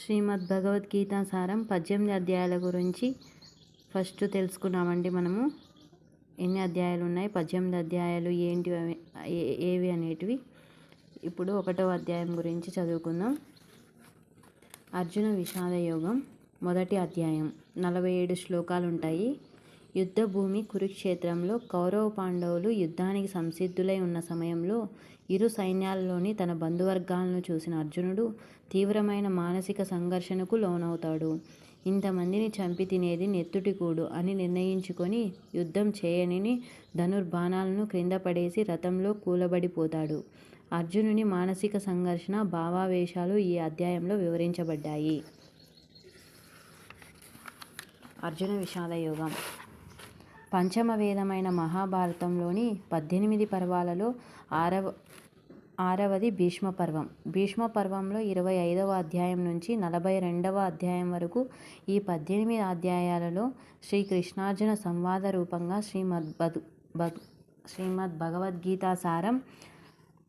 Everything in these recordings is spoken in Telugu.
శ్రీమద్ భగవద్గీత సారం 18 అధ్యాయాల గురించి ఫస్ట్ తెలుసుకున్నామండి. మనము ఎన్ని అధ్యాయాలు ఉన్నాయి, 18 అధ్యాయాలు ఏంటి, ఏవి అనేటివి. ఇప్పుడు 1వ అధ్యాయం గురించి చదువుకుందాం. అర్జున విషాద యోగం. మొదటి అధ్యాయం 47 శ్లోకాలు ఉంటాయి. యుద్ధ భూమి కురుక్షేత్రంలో కౌరవ పాండవులు యుద్ధానికి సంసిద్ధులై ఉన్న సమయంలో ఇరు సైన్యాలలోని తన బంధువర్గాలను చూసిన అర్జునుడు తీవ్రమైన మానసిక సంఘర్షణకు లోనవుతాడు. ఇంతమందిని చంపి తినేది నెత్తుటికూడు అని నిర్ణయించుకొని యుద్ధం చేయని ధనుర్బాణాలను క్రింద పడేసి రథంలో కూలబడిపోతాడు. అర్జునుని మానసిక సంఘర్షణ, భావావేశాలు ఈ అధ్యాయంలో వివరించబడ్డాయి. అర్జున విషాద యోగం. పంచమ వేదమైన మహాభారతంలోని 18 పర్వాలలో ఆరవది భీష్మ పర్వం. భీష్మ పర్వంలో 25వ అధ్యాయం నుంచి 42వ అధ్యాయం వరకు ఈ 18 అధ్యాయాలలో శ్రీకృష్ణార్జున సంవాద రూపంగా శ్రీమద్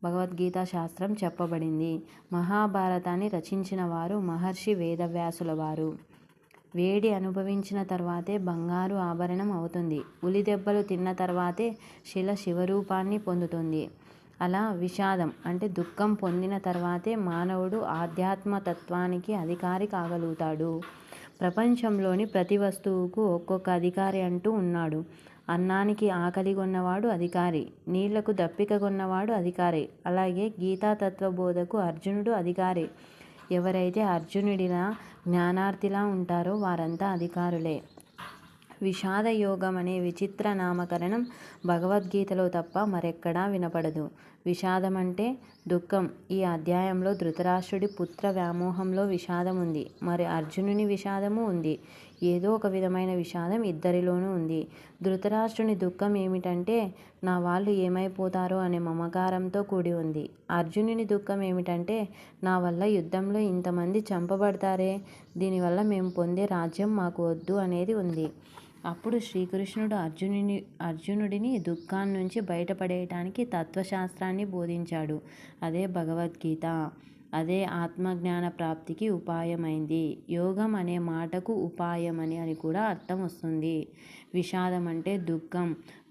భగవద్గీతా శాస్త్రం చెప్పబడింది. మహాభారతాన్ని రచించిన వారు మహర్షి వేదవ్యాసుల వారు. వేడి అనుభవించిన తర్వాతే బంగారు ఆభరణం అవుతుంది. ఉలిదెబ్బలు తిన్న తర్వాతే శిల శివరూపాన్ని పొందుతుంది. అలా విషాదం అంటే దుఃఖం పొందిన తర్వాతే మానవుడు ఆధ్యాత్మతత్వానికి అధికారి కాగలుగుతాడు. ప్రపంచంలోని ప్రతి వస్తువుకు ఒక్కొక్క అధికారి అంటూ ఉన్నాడు. అన్నానికి ఆకలిగొన్నవాడు అధికారి, నీళ్లకు దప్పికగొన్నవాడు అధికారి. అలాగే గీతాతత్వబోధకు అర్జునుడు అధికారి. ఎవరైతే అర్జునుడిలా జ్ఞానార్థిలా ఉంటారో వారంతా అధికారులే. విషాద యోగం అనే విచిత్ర నామకరణం భగవద్గీతలో తప్ప మరెక్కడా వినపడదు. విషాదం అంటే దుఃఖం. ఈ అధ్యాయంలో ధృతరాష్ట్రుడి పుత్ర వ్యామోహంలో విషాదం ఉంది. మరి అర్జునుని విషాదము ఉంది. ఏదో ఒక విధమైన విషాదం ఇద్దరిలోనూ ఉంది. ధృతరాష్ట్రుని దుఃఖం ఏమిటంటే నా వాళ్ళు ఏమైపోతారో అనే మమకారంతో కూడి ఉంది. అర్జునుని దుఃఖం ఏమిటంటే నా వల్ల యుద్ధంలో ఇంతమంది చంపబడతారే, దీనివల్ల మేము పొందే రాజ్యం మాకు వద్దు అనేది ఉంది. అప్పుడు శ్రీకృష్ణుడు అర్జునుడిని దుఃఖాన్నించి బయటపడేయటానికి తత్వశాస్త్రాన్ని బోధించాడు. అదే భగవద్గీత. అదే ఆత్మజ్ఞాన ప్రాప్తికి ఉపాయమైంది. యోగం అనే మాటకు ఉపాయం అని కూడా అర్థం వస్తుంది. విషాదం అంటే దుఃఖం.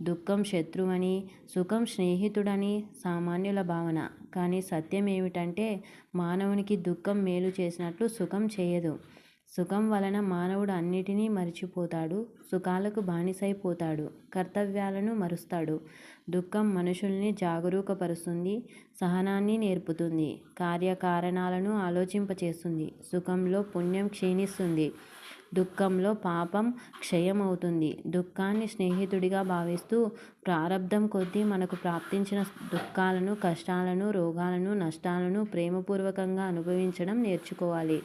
దుఃఖం శత్రువని, సుఖం స్నేహితుడని సామాన్యుల భావన. కానీ సత్యం ఏమిటంటే మానవునికి దుఃఖం మేలు చేసినట్లు సుఖం చేయదు. సుఖం వలన మానవుడు అన్నిటినీ మరిచిపోతాడు, సుఖాలకు బానిసైపోతాడు, కర్తవ్యాలను మరుస్తాడు. దుఃఖం మనుషుల్ని జాగరూకపరుస్తుంది, సహనాన్ని నేర్పుతుంది, కార్యకారణాలను ఆలోచింపచేస్తుంది. సుఖంలో పుణ్యం క్షీణిస్తుంది, దుఃఖంలో పాపం క్షయమవుతుంది. దుఃఖాన్ని స్నేహితుడిగా భావిస్తూ ప్రారబ్ధం కొద్దీ మనకు ప్రాప్తించిన దుఃఖాలను, కష్టాలను, రోగాలను, నష్టాలను ప్రేమపూర్వకంగా అనుభవించడం నేర్చుకోవాలి.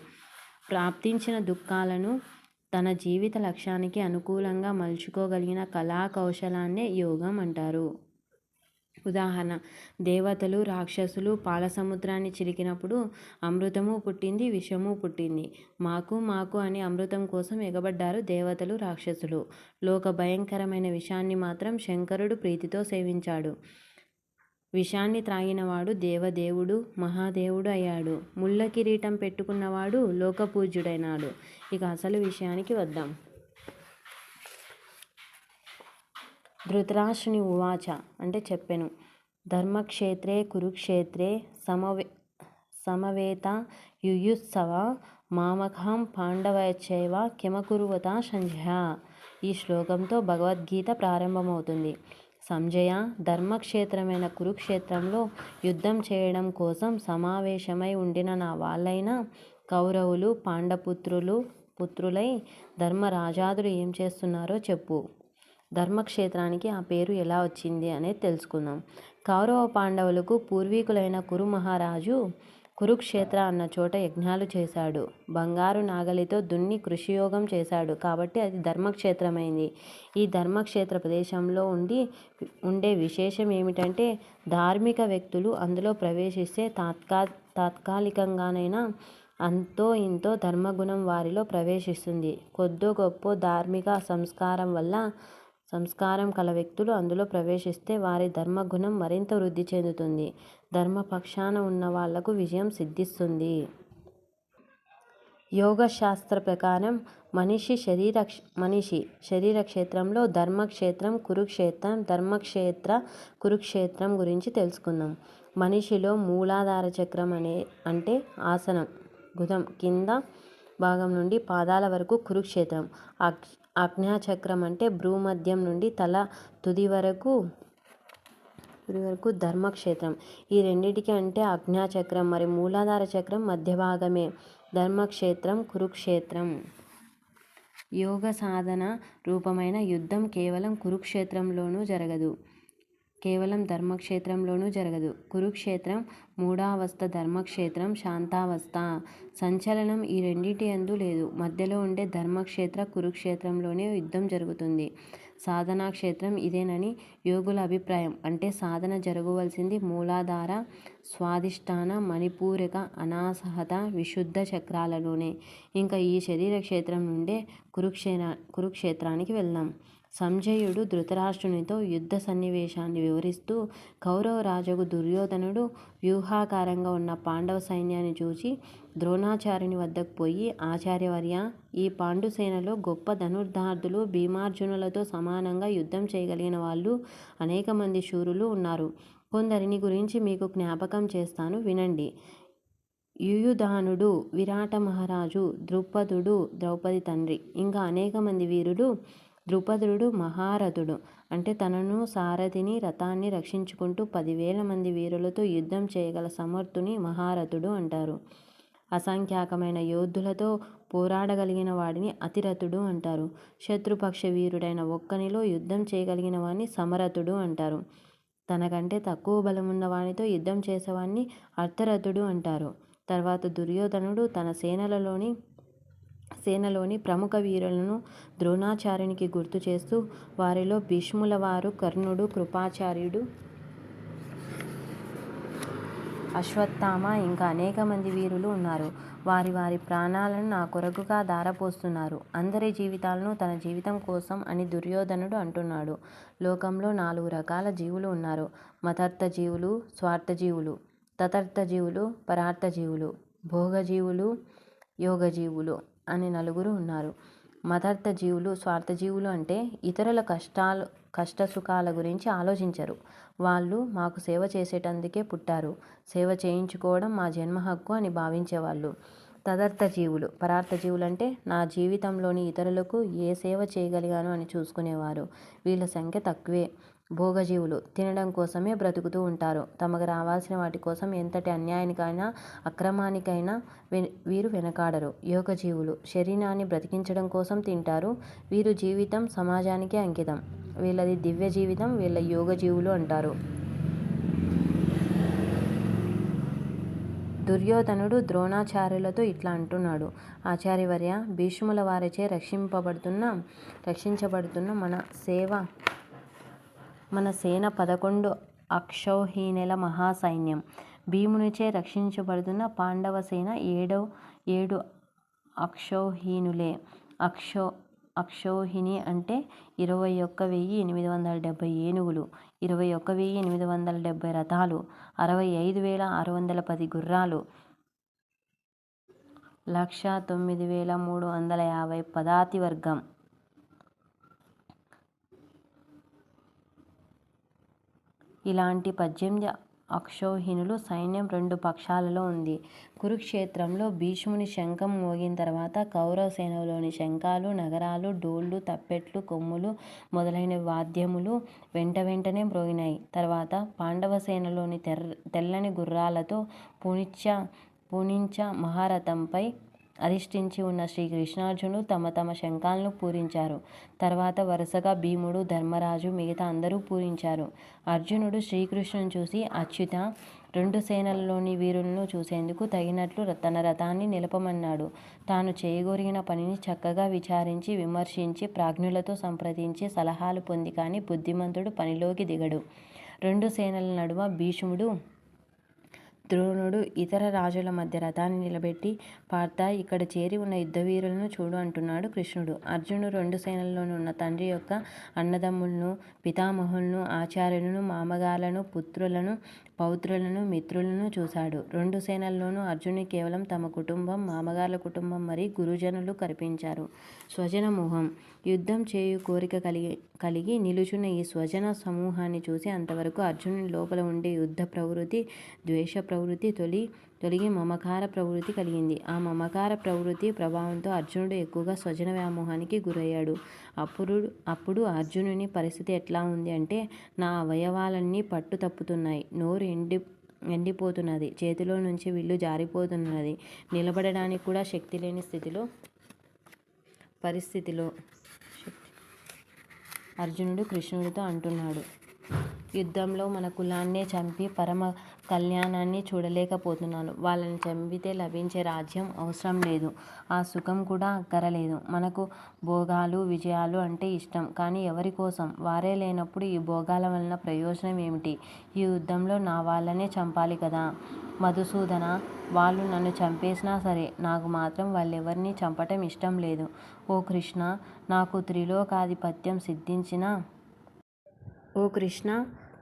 ప్రాప్తించిన దుఃఖాలను తన జీవిత లక్ష్యానికి అనుకూలంగా మలుచుకోగలిగిన కళా కౌశలాన్నే యోగం అంటారు. ఉదాహరణ: దేవతలు, రాక్షసులు పాల సముద్రాన్ని చిలికినప్పుడు అమృతము పుట్టింది, విషము పుట్టింది. మాకు మాకు అని అమృతం కోసం ఎగబడ్డారు దేవతలు, రాక్షసులు. లోక భయంకరమైన విషాన్ని మాత్రం శంకరుడు ప్రీతితో సేవించాడు. విషాన్ని త్రాగినవాడు దేవదేవుడు, మహాదేవుడు అయ్యాడు. ముళ్ళ కిరీటం పెట్టుకున్నవాడు లోకపూజ్యుడైనాడు. ఇక అసలు విషయానికి వద్దాం. ధృతరాష్ట్రుని ఉవాచ అంటే చెప్పెను. ధర్మక్షేత్రే కురుక్షేత్రే సమవేత యుయుత్సవ మామకం పాండవశ్చైవ కిమకుర్వత సంజయ. ఈ శ్లోకంతో భగవద్గీత ప్రారంభమవుతుంది. సంజయ, ధర్మక్షేత్రమైన కురుక్షేత్రంలో యుద్ధం చేయడం కోసం సమావేశమై ఉండిన నా వాళ్ళైన కౌరవులు పాండపుత్రులై ధర్మరాజాదులు ఏం చేస్తున్నారో చెప్పు. ధర్మక్షేత్రానికి ఆ పేరు ఎలా వచ్చింది అనేది తెలుసుకుందాం. కౌరవ పాండవులకు పూర్వీకులైన కురు మహారాజు కురుక్షేత్ర అన్న చోట యజ్ఞాలు చేశాడు. బంగారు నాగలితో దున్ని కృషియోగం చేశాడు. కాబట్టి అది ధర్మక్షేత్రమైంది. ఈ ధర్మక్షేత్ర ప్రదేశంలో ఉండే విశేషం ఏమిటంటే ధార్మిక వ్యక్తులు అందులో ప్రవేశిస్తే తాత్కాలికంగానైనా అంతో ఇంతో ధర్మగుణం వారిలో ప్రవేశిస్తుంది. కొద్దో గొప్పో ధార్మిక సంస్కారం కల వ్యక్తులు అందులో ప్రవేశిస్తే వారి ధర్మగుణం మరింత వృద్ధి చెందుతుంది. ధర్మపక్షాన ఉన్న వాళ్లకు విజయం సిద్ధిస్తుంది. యోగశాస్త్ర ప్రకారం మనిషి శరీర క్షేత్రంలో ధర్మక్షేత్రం, కురుక్షేత్రం, ధర్మక్షేత్ర, కురుక్షేత్రం గురించి తెలుసుకుందాం. మనిషిలో మూలాధార చక్రం అంటే ఆసనం గుదం కింద భాగం నుండి పాదాల వరకు కురుక్షేత్రం. ఆజ్ఞాచక్రం అంటే భ్రూమధ్యం నుండి తల తుది వరకు ధర్మక్షేత్రం. ఈ రెండిటికి అంటే ఆజ్ఞాచక్రం మరి మూలాధార చక్రం మధ్య భాగమే ధర్మక్షేత్రం, కురుక్షేత్రం. యోగ సాధన రూపమైన యుద్ధం కేవలం కురుక్షేత్రంలోనూ జరగదు, కేవలం ధర్మక్షేత్రంలోనూ జరగదు. కురుక్షేత్రం మూఢావస్థ, ధర్మక్షేత్రం శాంతావస్థ. సంచలనం ఈ రెండింటి యందు లేదు. మధ్యలో ఉండే ధర్మక్షేత్ర, కురుక్షేత్రంలోనే యుద్ధం జరుగుతుంది. సాధనా క్షేత్రం ఇదేనని యోగుల అభిప్రాయం. అంటే సాధన జరగవలసింది మూలాధార, స్వాధిష్టాన, మణిపూరక, అనాహత, విశుద్ధ చక్రాలలోనే. ఇంకా ఈ శరీర క్షేత్రం నుండే కురుక్షేత్రానికి వెళ్దాం. సంజయుడు ధృతరాష్ట్రునితో యుద్ధ సన్నివేశాన్ని వివరిస్తూ కౌరవ రాజుకు దుర్యోధనుడు వ్యూహాకారంగా ఉన్న పాండవ సైన్యాన్ని చూసి ద్రోణాచార్యుని వద్దకు పోయి, ఆచార్యవర్య, ఈ పాండుసేనలో గొప్ప ధనుర్ధార్ధులు, భీమార్జునులతో సమానంగా యుద్ధం చేయగలిగిన వాళ్ళు అనేక మంది శూరులు ఉన్నారు. కొందరిని గురించి మీకు జ్ఞాపకం చేస్తాను, వినండి. యుయుధానుడు, విరాట మహారాజు, ద్రుపదుడు, ద్రౌపది తండ్రి, ఇంకా అనేక మంది వీరులు. ద్రుపదుడు మహారథుడు, అంటే తనను, సారథిని, రథాన్ని రక్షించుకుంటూ 10,000 మంది వీరులతో యుద్ధం చేయగల సమర్థుని మహారథుడు అంటారు. అసంఖ్యాకమైన యోధులతో పోరాడగలిగిన వాడిని అతిరథుడు అంటారు. శత్రుపక్ష వీరుడైన ఒక్కనిలో యుద్ధం చేయగలిగిన వాడిని సమరథుడు అంటారు. తనకంటే తక్కువ బలమున్న వానితో యుద్ధం చేసేవాడిని అర్థరథుడు అంటారు. తర్వాత దుర్యోధనుడు తన సేనలోని ప్రముఖ వీరులను ద్రోణాచార్యునికి గుర్తు చేస్తూ, వారిలో భీష్ముల వారు, కర్ణుడు, కృపాచార్యుడు, అశ్వత్థామ, ఇంకా అనేక మంది వీరులు ఉన్నారు. వారి వారి ప్రాణాలను నా కొరకుగా ధారపోస్తున్నారు. అందరి జీవితాలను తన జీవితం కోసం అని దుర్యోధనుడు అంటున్నాడు. లోకంలో 4 రకాల జీవులు ఉన్నారు. మతార్థ జీవులు, స్వార్థ జీవులు, తటార్థ జీవులు, పరార్థ జీవులు, భోగజీవులు, యోగజీవులు అని 4 ఉన్నారు. మతార్థ జీవులు, స్వార్థ జీవులు అంటే ఇతరుల కష్టసుఖాల గురించి ఆలోచించరు. వాళ్ళు మాకు సేవ చేసేటందుకే పుట్టారు, సేవ చేయించుకోవడం మా జన్మ హక్కు అని భావించేవాళ్ళు. తదర్థ జీవులు, పరార్థ జీవులు అంటే నా జీవితంలోని ఇతరులకు ఏ సేవ చేయగలిగాను అని చూసుకునేవారు. వీళ్ళ సంఖ్య తక్కువే. భోగజీవులు తినడం కోసమే బ్రతుకుతూ ఉంటారు. తమకు రావాల్సిన వాటి కోసం ఎంతటి అన్యాయానికైనా, అక్రమానికైనా వీరు వెనకాడరు. యోగజీవులు శరీరాన్ని బ్రతికించడం కోసం తింటారు. వీరు జీవితం సమాజానికే అంకితం. వీళ్ళది దివ్య జీవితం. వీళ్ళ యోగజీవులు అంటారు. దుర్యోధనుడు ద్రోణాచార్యులతో ఇట్లా అంటున్నాడు. ఆచార్యవర్య, భీష్ముల వారిచే రక్షించబడుతున్న మన సేన 11 అక్షౌహిణుల మహాసైన్యం. భీమునిచే రక్షించబడుతున్న పాండవ సేన 7 అక్షౌహిణులే. అక్షౌహిణి అంటే 21,870 ఏనుగులు, 21,870 రథాలు, 65,610 గుర్రాలు, 1,09,350 పదాతివర్గం. ఇలాంటి 18 అక్షౌహిణులు సైన్యం 2 పక్షాలలో ఉంది. కురుక్షేత్రంలో భీష్ముని శంఖం మోగిన తర్వాత కౌరవ సేనలోని శంఖాలు, నగరాలు, డోళ్లు, తప్పెట్లు, కొమ్ములు మొదలైన వాద్యములు వెంటనే మ్రోగినాయి. తర్వాత పాండవ సేనలోని తెల్లని గుర్రాలతో పూనించ మహారథంపై అధిష్ఠించి ఉన్న శ్రీకృష్ణార్జునులు తమ శంఖాలను పూరించారు. తర్వాత వరుసగా భీముడు, ధర్మరాజు, మిగతా అందరూ పూరించారు. అర్జునుడు శ్రీకృష్ణుని చూసి, అచ్యుత, 2 సేనలలోని వీరులను చూసేందుకు తగినట్లు తన రథాన్ని నిలపమన్నాడు. తాను చేయగోరిన పనిని చక్కగా విచారించి, విమర్శించి, ప్రాజ్ఞులతో సంప్రదించి సలహాలు పొంది కానీ బుద్ధిమంతుడు పనిలోకి దిగడు. 2 సేనల నడుమ భీష్ముడు, ద్రోణుడు ఇతర రాజుల మధ్య రథాన్ని నిలబెట్టి, పార్థ, ఇక్కడ చేరి ఉన్న యుద్ధవీరులను చూడు అంటున్నాడు కృష్ణుడు. అర్జునుడు 2 సేనల్లోనూ ఉన్న తండ్రి యొక్క అన్నదమ్ములను, పితామహులను, ఆచార్యులను, మామగార్లను, పుత్రులను, పౌత్రులను, మిత్రులను చూశాడు. 2 సేనల్లోనూ అర్జునుని కేవలం తమ కుటుంబం, మామగార్ల కుటుంబం మరియు గురుజనులు కనిపించారు. స్వజన మోహం. యుద్ధం చేయు కోరిక కలిగి నిలుచున్న ఈ స్వజన సమూహాన్ని చూసి అంతవరకు అర్జునుని లోపల ఉండే యుద్ధ ప్రవృత్తి, ద్వేష ప్రవృత్తి తొలగి మమకార ప్రవృత్తి కలిగింది. ఆ మమకార ప్రవృత్తి ప్రభావంతో అర్జునుడు ఎక్కువగా స్వజన వ్యామోహానికి గురయ్యాడు. అప్పుడు అర్జునుని పరిస్థితి ఎట్లా ఉంది అంటే, నా అవయవాలన్నీ పట్టు తప్పుతున్నాయి, నోరు ఎండిపోతున్నది, చేతిలో నుంచి విల్లు జారిపోతున్నది, నిలబడడానికి కూడా శక్తి లేని పరిస్థితిలో అర్జునుడు కృష్ణుడితో అంటున్నాడు, యుద్ధంలో మన కులాన్నే చంపి పరమ కళ్యాణాన్ని చూడలేకపోతున్నాను. వాళ్ళని చంపితే లభించే రాజ్యం అవసరం లేదు, ఆ సుఖం కూడా అక్కరలేదు. మనకు భోగాలు, విజయాలు అంటే ఇష్టం, కానీ ఎవరి కోసం? వారే లేనప్పుడు ఈ భోగాల వలన ప్రయోజనం ఏమిటి? ఈ యుద్ధంలో నా వాళ్ళనే చంపాలి కదా మధుసూదన. వాళ్ళు నన్ను చంపేసినా సరే నాకు మాత్రం వాళ్ళెవరినీ చంపటం ఇష్టం లేదు. ఓ కృష్ణ,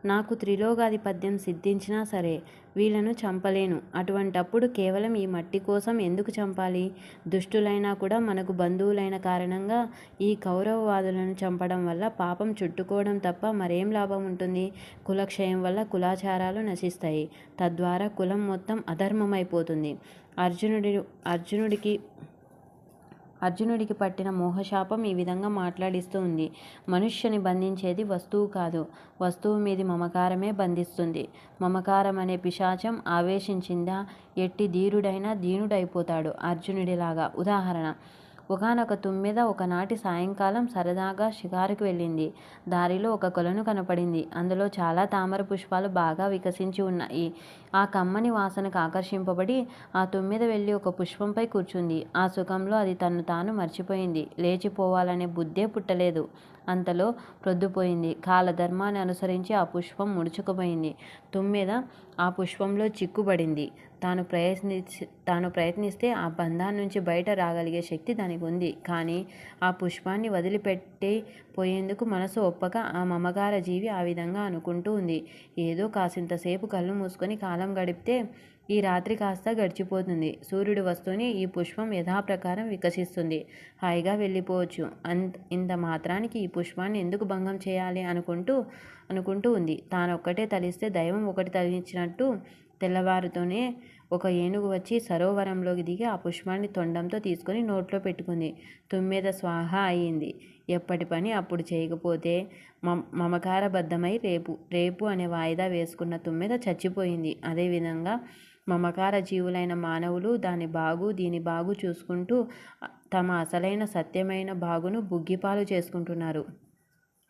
నాకు త్రిలోకాధిపత్యం సిద్ధించినా సరే వీళ్ళను చంపలేను. అటువంటప్పుడు కేవలం ఈ మట్టి కోసం ఎందుకు చంపాలి? దుష్టులైనా కూడా మనకు బంధువులైన కారణంగా ఈ కౌరవవాదులను చంపడం వల్ల పాపం చుట్టుకోవడం తప్ప మరేం లాభం ఉంటుంది? కులక్షయం వల్ల కులాచారాలు నశిస్తాయి, తద్వారా కులం మొత్తం అధర్మమైపోతుంది. అర్జునుడికి పట్టిన మోహశాపం ఈ విధంగా మాట్లాడిస్తూ ఉంది. మనుష్యుని బంధించేది వస్తువు కాదు, వస్తువు మీది మమకారమే బంధిస్తుంది. మమకారం అనే పిశాచం ఆవేశించిందా ఎట్టి ధీరుడైనా దీనుడైపోతాడు అర్జునుడిలాగా. ఉదాహరణ, ఒకానొక తుమ్మెద ఒకనాటి సాయంకాలం సరదాగా షికారుకు వెళ్ళింది. దారిలో ఒక కొలను కనపడింది. అందులో చాలా తామర పుష్పాలు బాగా వికసించి ఉన్నాయి. ఆ కమ్మని వాసనకు ఆకర్షింపబడి ఆ తుమ్మెద వెళ్ళి ఒక పుష్పంపై కూర్చుంది. ఆ సుఖంలో అది తన్ను తాను మర్చిపోయింది. లేచిపోవాలనే బుద్ధే పుట్టలేదు. అంతలో ప్రొద్దుపోయింది. కాలధర్మాన్ని అనుసరించి ఆ పుష్పం ముడుచుకుపోయింది. తుమ్మెద ఆ పుష్పంలో చిక్కుబడింది. తాను ప్రయత్నిస్తే ఆ బంధాన్నించి బయట రాగలిగే శక్తి దానికి ఉంది. కానీ ఆ పుష్పాన్ని వదిలిపెట్టిపోయేందుకు మనసు ఒప్పక ఆ మమకార జీవి ఆ విధంగా అనుకుంటూ ఉంది. ఏదో కాసింతసేపు కళ్ళు మూసుకొని కాలం గడిపితే ఈ రాత్రి కాస్త గడిచిపోతుంది. సూర్యుడు వస్తూనే ఈ పుష్పం యథాప్రకారం వికసిస్తుంది. హాయిగా వెళ్ళిపోవచ్చు. ఇంత మాత్రానికి ఈ పుష్పాన్ని ఎందుకు భంగం చేయాలి అనుకుంటూ ఉంది. తానొక్కటే తలిస్తే దైవం ఒకటి తలిచినట్టు తెల్లవారుతూనే ఒక ఏనుగు వచ్చి సరోవరంలోకి దిగి ఆ పుష్పాన్ని తొండంతో తీసుకొని నోట్లో పెట్టుకుంది. తుమ్మెద స్వాహ అయింది. ఎప్పటి పని అప్పుడు చేయకపోతే మమకారబద్ధమై రేపు అనే వాయిదా వేసుకున్న తుమ్మెద చచ్చిపోయింది. అదేవిధంగా మమకార జీవులైన మానవులు దీని బాగు చూసుకుంటూ తమ అసలైన సత్యమైన బాగును బుగ్గిపాలు చేసుకుంటున్నారు.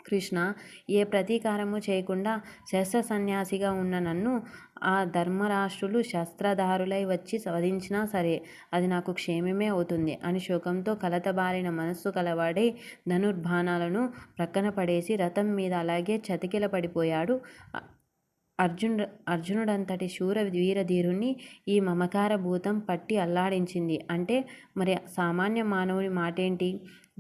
కృష్ణ, ఏ ప్రతీకారము చేయకుండా శస్త్ర సన్యాసిగా ఉన్న నన్ను ఆ ధర్మరాష్ట్రులు శస్త్రధారులై వచ్చి వధించినా సరే అది నాకు క్షేమమే అవుతుంది అని శోకంతో కలతబారిన మనస్సు కలవాడై ధనుర్బాణాలను ప్రక్కన పడేసి రథం మీద అలాగే చతికిల పడిపోయాడు. అర్జునుడంతటి శూర వీరధీరుణ్ణి ఈ మమకార భూతం పట్టి అల్లాడించింది అంటే మరి సామాన్య మానవుని మాటేంటి?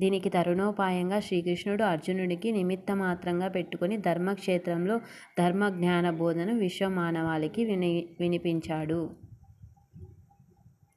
దీనికి తరుణోపాయంగా శ్రీకృష్ణుడు అర్జునుడికి నిమిత్తమాత్రంగా పెట్టుకుని ధర్మక్షేత్రంలో ధర్మజ్ఞాన బోధను విశ్వమానవాళికి వినిపించాడు.